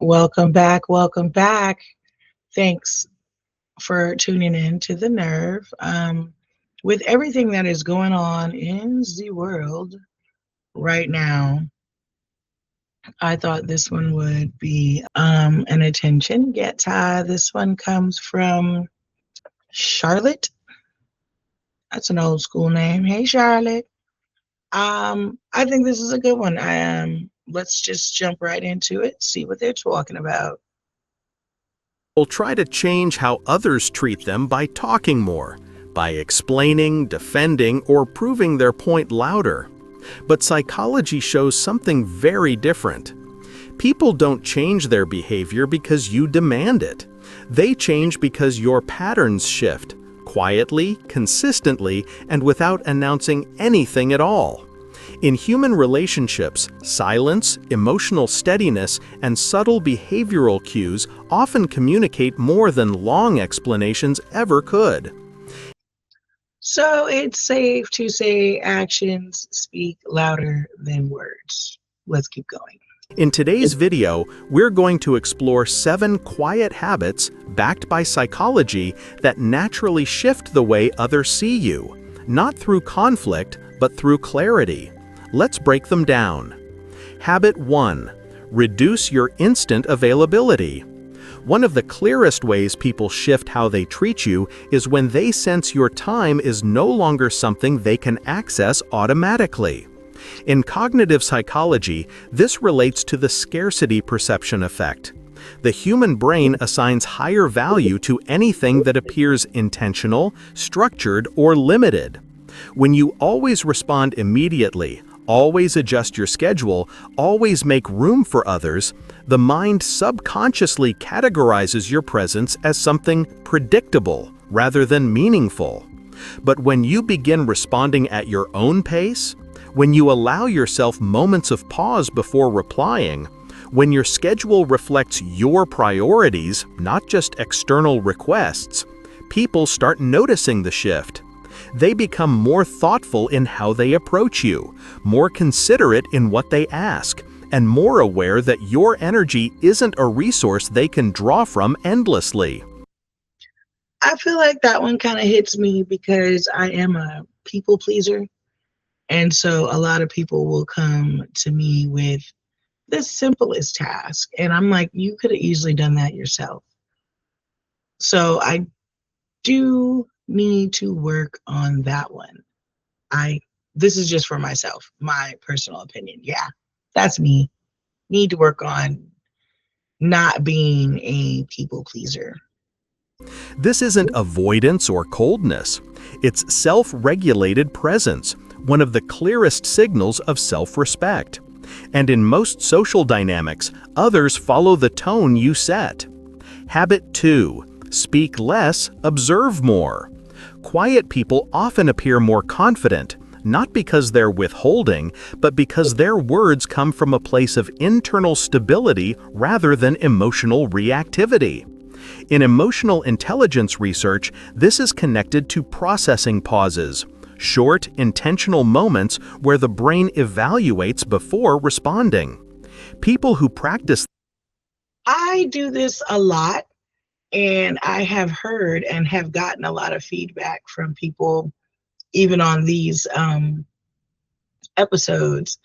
Welcome back. Welcome back. Thanks for tuning in to The Nerve. With everything that is going on in the world right now, I thought this one would be an attention getter. This one comes from Charlotte. That's an old school name. Hey, Charlotte. I think this is a good one. Let's just jump right into it, see what they're talking about. Will try to change how others treat them by talking more, by explaining, defending, or proving their point louder. But psychology shows something very different. People don't change their behavior because you demand it. They change because your patterns shift, quietly, consistently, and without announcing anything at all. In human relationships, silence, emotional steadiness, and subtle behavioral cues often communicate more than long explanations ever could. So it's safe to say actions speak louder than words. Let's keep going. In today's video, we're going to explore 7 quiet habits backed by psychology that naturally shift the way others see you, not through conflict, but through clarity. Let's break them down. Habit 1. Reduce your instant availability. One of the clearest ways people shift how they treat you is when they sense your time is no longer something they can access automatically. In cognitive psychology, this relates to the scarcity perception effect. The human brain assigns higher value to anything that appears intentional, structured, or limited. When you always respond immediately, always adjust your schedule, always make room for others, the mind subconsciously categorizes your presence as something predictable rather than meaningful. But when you begin responding at your own pace, when you allow yourself moments of pause before replying, when your schedule reflects your priorities, not just external requests, people start noticing the shift. They become more thoughtful in how they approach you, more considerate in what they ask, and more aware that your energy isn't a resource they can draw from endlessly. I feel like that one kind of hits me because I am a people pleaser. And so a lot of people will come to me with the simplest task. And I'm like, you could have easily done that yourself. So I do need to work on that one. This is just for myself, my personal opinion. Yeah, that's me. Need to work on not being a people pleaser. This isn't avoidance or coldness. It's self-regulated presence, one of the clearest signals of self-respect. And in most social dynamics, others follow the tone you set. Habit 2. Speak less, observe more. Quiet people often appear more confident, not because they're withholding, but because their words come from a place of internal stability rather than emotional reactivity. In emotional intelligence research, this is connected to processing pauses, short, intentional moments where the brain evaluates before responding. People who practice I do this a lot. And I have heard and have gotten a lot of feedback from people, even on these episodes.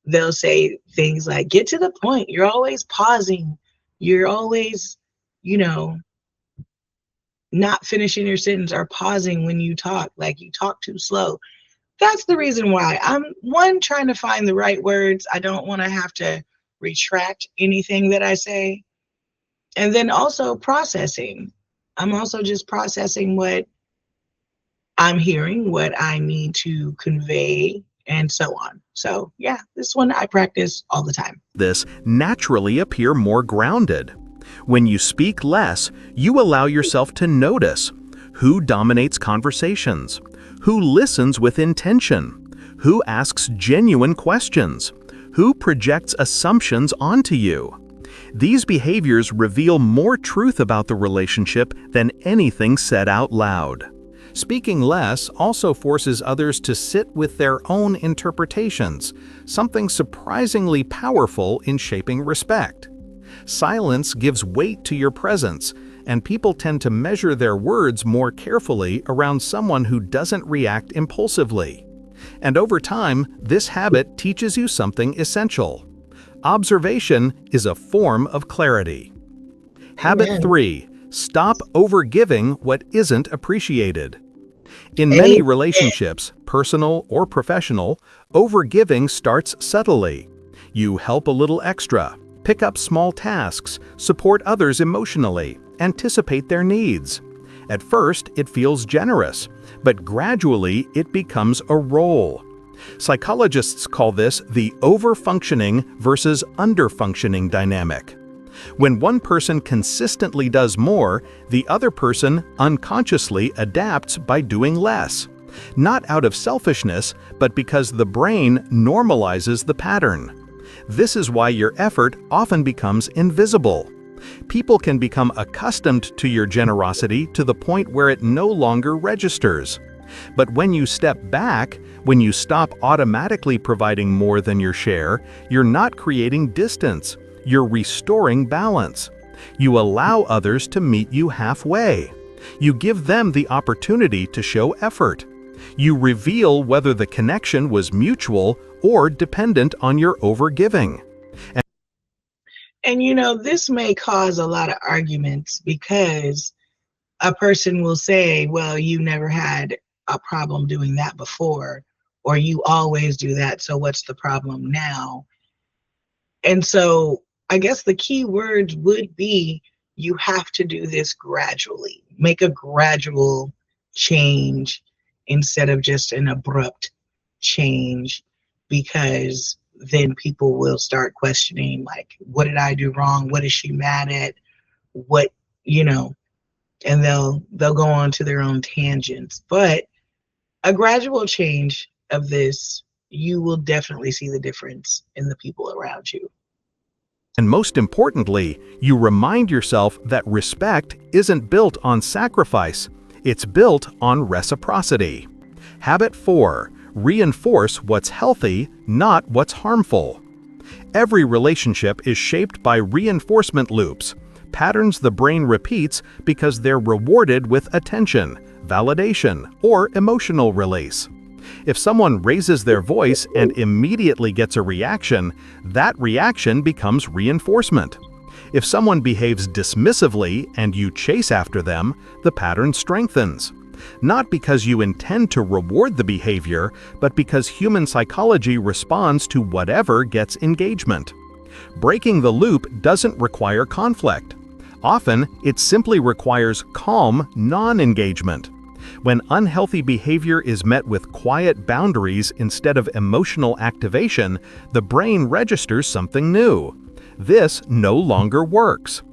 They'll say things like, get to the point. You're always pausing. You're always, not finishing your sentence or pausing when you talk, like you talk too slow. That's the reason why. I'm trying to find the right words. I don't want to have to retract anything that I say. And then also processing. I'm also just processing what I'm hearing, what I need to convey, and so on. So yeah, this one I practice all the time. This naturally appear more grounded. When you speak less, you allow yourself to notice who dominates conversations, who listens with intention, who asks genuine questions, who projects assumptions onto you. These behaviors reveal more truth about the relationship than anything said out loud. Speaking less also forces others to sit with their own interpretations, something surprisingly powerful in shaping respect. Silence gives weight to your presence, and people tend to measure their words more carefully around someone who doesn't react impulsively. And over time, this habit teaches you something essential. Observation is a form of clarity. Habit Amen. 3. Stop overgiving what isn't appreciated. In many Amen. relationships, personal or professional, overgiving starts subtly. You help a little extra, pick up small tasks, support others emotionally, anticipate their needs. At first, it feels generous, but gradually it becomes a role. Psychologists call this the over-functioning versus under-functioning dynamic. When one person consistently does more, the other person unconsciously adapts by doing less. Not out of selfishness, but because the brain normalizes the pattern. This is why your effort often becomes invisible. People can become accustomed to your generosity to the point where it no longer registers. But when you step back, when you stop automatically providing more than your share, you're not creating distance. You're restoring balance. You allow others to meet you halfway. You give them the opportunity to show effort. You reveal whether the connection was mutual or dependent on your overgiving. And this may cause a lot of arguments because a person will say, well, you never had a problem doing that before, or you always do that, so what's the problem now? And so I guess the key words would be you have to do this gradually. Make a gradual change instead of just an abrupt change, because then people will start questioning, like, what did I do wrong? What is she mad at? What, you know, and they'll go on to their own tangents. But a gradual change of this, you will definitely see the difference in the people around you. And most importantly, you remind yourself that respect isn't built on sacrifice, it's built on reciprocity. Habit 4. Reinforce what's healthy, not what's harmful. Every relationship is shaped by reinforcement loops, patterns the brain repeats because they're rewarded with attention, validation, or emotional release. If someone raises their voice and immediately gets a reaction, that reaction becomes reinforcement. If someone behaves dismissively and you chase after them, the pattern strengthens. Not because you intend to reward the behavior, but because human psychology responds to whatever gets engagement. Breaking the loop doesn't require conflict. Often, it simply requires calm non-engagement. When unhealthy behavior is met with quiet boundaries instead of emotional activation, the brain registers something new. This no longer works.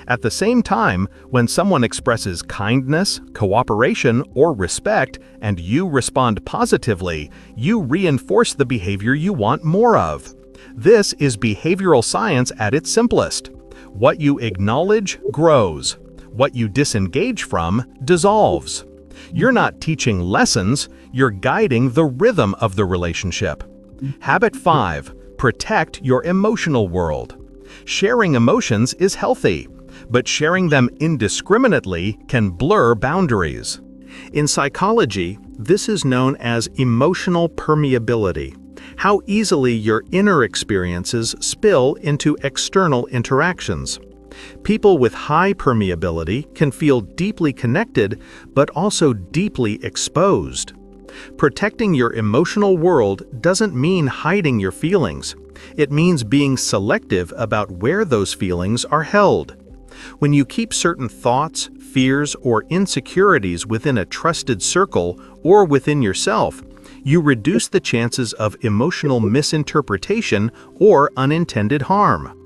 At the same time, when someone expresses kindness, cooperation, or respect, and you respond positively, you reinforce the behavior you want more of. This is behavioral science at its simplest. What you acknowledge grows. What you disengage from dissolves. You're not teaching lessons, you're guiding the rhythm of the relationship. Habit 5. Protect your emotional world. Sharing emotions is healthy, but sharing them indiscriminately can blur boundaries. In psychology, this is known as emotional permeability, how easily your inner experiences spill into external interactions. People with high permeability can feel deeply connected, but also deeply exposed. Protecting your emotional world doesn't mean hiding your feelings. It means being selective about where those feelings are held. When you keep certain thoughts, fears, or insecurities within a trusted circle or within yourself, you reduce the chances of emotional misinterpretation or unintended harm.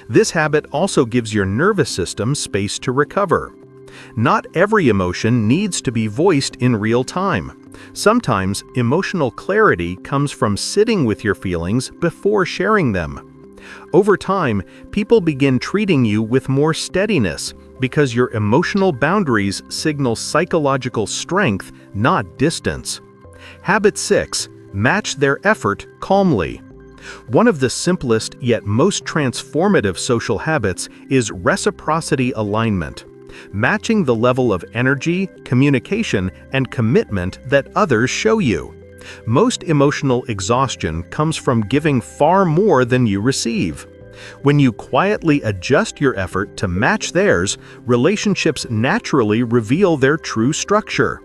This habit also gives your nervous system space to recover. Not every emotion needs to be voiced in real time. Sometimes emotional clarity comes from sitting with your feelings before sharing them. Over time, people begin treating you with more steadiness because your emotional boundaries signal psychological strength, not distance. Habit 6. Match their effort calmly. One of the simplest yet most transformative social habits is reciprocity alignment, matching the level of energy, communication, and commitment that others show you. Most emotional exhaustion comes from giving far more than you receive. When you quietly adjust your effort to match theirs, relationships naturally reveal their true structure.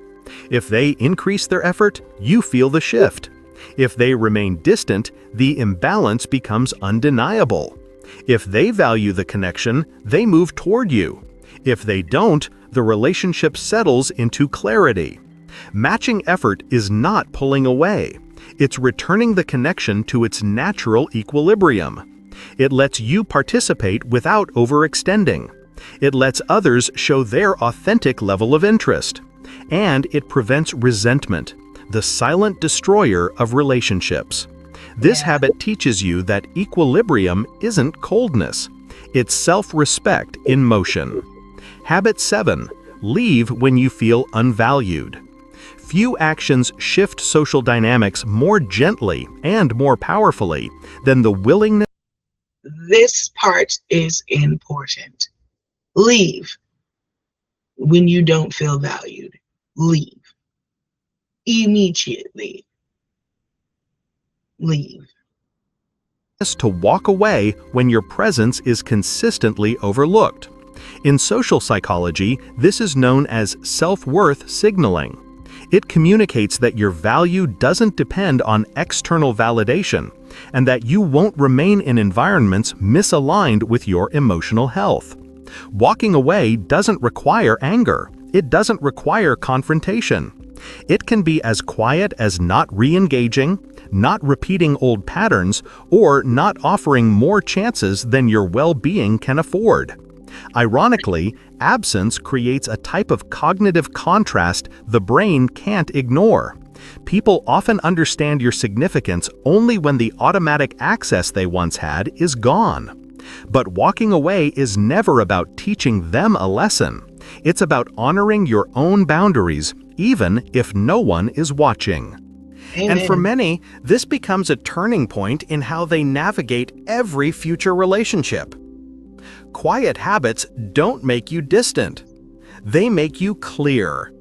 If they increase their effort, you feel the shift. If they remain distant, the imbalance becomes undeniable. If they value the connection, they move toward you. If they don't, the relationship settles into clarity. Matching effort is not pulling away. It's returning the connection to its natural equilibrium. It lets you participate without overextending. It lets others show their authentic level of interest. And it prevents resentment, the silent destroyer of relationships. This habit teaches you that equilibrium isn't coldness. It's self-respect in motion. Habit 7. Leave when you feel unvalued. Few actions shift social dynamics more gently and more powerfully than the willingness. This part is important. Leave when you don't feel valued. Leave. Immediately. Leave. To walk away when your presence is consistently overlooked. In social psychology, this is known as self-worth signaling. It communicates that your value doesn't depend on external validation, and that you won't remain in environments misaligned with your emotional health. Walking away doesn't require anger. It doesn't require confrontation. It can be as quiet as not re-engaging, not repeating old patterns, or not offering more chances than your well-being can afford. Ironically, absence creates a type of cognitive contrast the brain can't ignore. People often understand your significance only when the automatic access they once had is gone. But walking away is never about teaching them a lesson. It's about honoring your own boundaries, even if no one is watching. Amen. And for many, this becomes a turning point in how they navigate every future relationship. Quiet habits don't make you distant. They make you clear.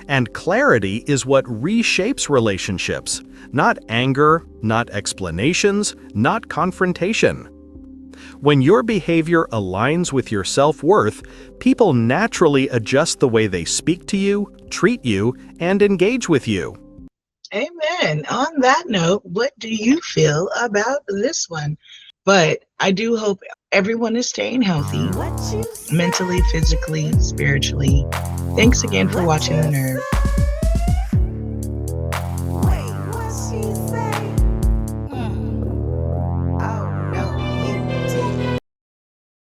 And clarity is what reshapes relationships, not anger, not explanations, not confrontation. When your behavior aligns with your self-worth, people naturally adjust the way they speak to you, treat you, and engage with you. Amen. On that note, what do you feel about this one? But I do hope everyone is staying healthy, mentally, physically, spiritually. Thanks again for watching The Nerve.